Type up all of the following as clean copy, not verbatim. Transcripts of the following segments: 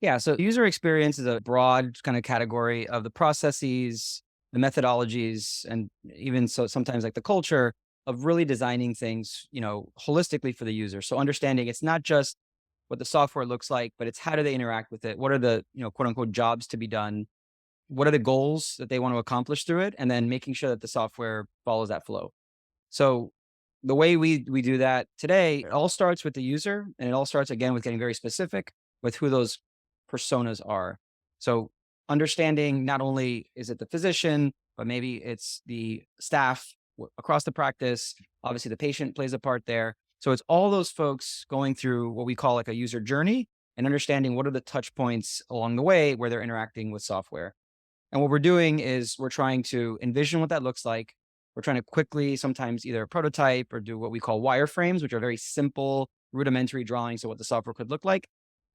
Yeah, so user experience is a broad kind of category of the processes, the methodologies, and even so sometimes like the culture of really designing things, holistically for the user. So understanding it's not just what the software looks like, but it's how do they interact with it? What are the, quote unquote jobs to be done? What are the goals that they want to accomplish through it? And then making sure that the software follows that flow. So the way we do that today, it all starts with the user, and it all starts again with getting very specific with who those personas are. So understanding not only is it the physician, but maybe it's the staff across the practice. Obviously, the patient plays a part there. So it's all those folks going through what we call like a user journey and understanding what are the touch points along the way where they're interacting with software. And what we're doing is we're trying to envision what that looks like. We're trying to quickly sometimes either prototype or do what we call wireframes, which are very simple, rudimentary drawings of what the software could look like.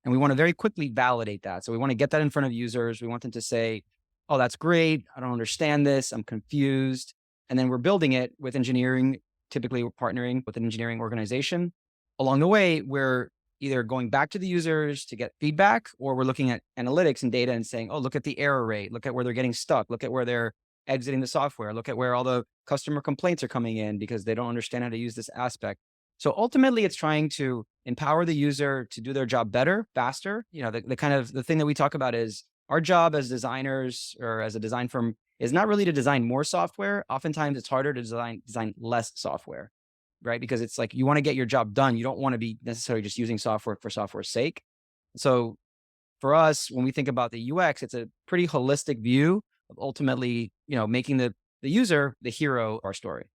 And we want to very quickly validate that. So we want to get that in front of users. We want them to say, oh, that's great. I don't understand this. I'm confused. And then we're building it with engineering. Typically, we're partnering with an engineering organization. Along the way, we're either going back to the users to get feedback, or we're looking at analytics and data and saying, oh, look at the error rate, look at where they're getting stuck, look at where they're exiting the software, look at where all the customer complaints are coming in because they don't understand how to use this aspect. So ultimately, it's trying to empower the user to do their job better, faster. The kind of the thing that we talk about is our job as designers or as a design firm is not really to design more software. Oftentimes, it's harder to design less software, right? Because it's like you want to get your job done. You don't want to be necessarily just using software for software's sake. So for us, when we think about the UX, it's a pretty holistic view of ultimately, making the user the hero of our story.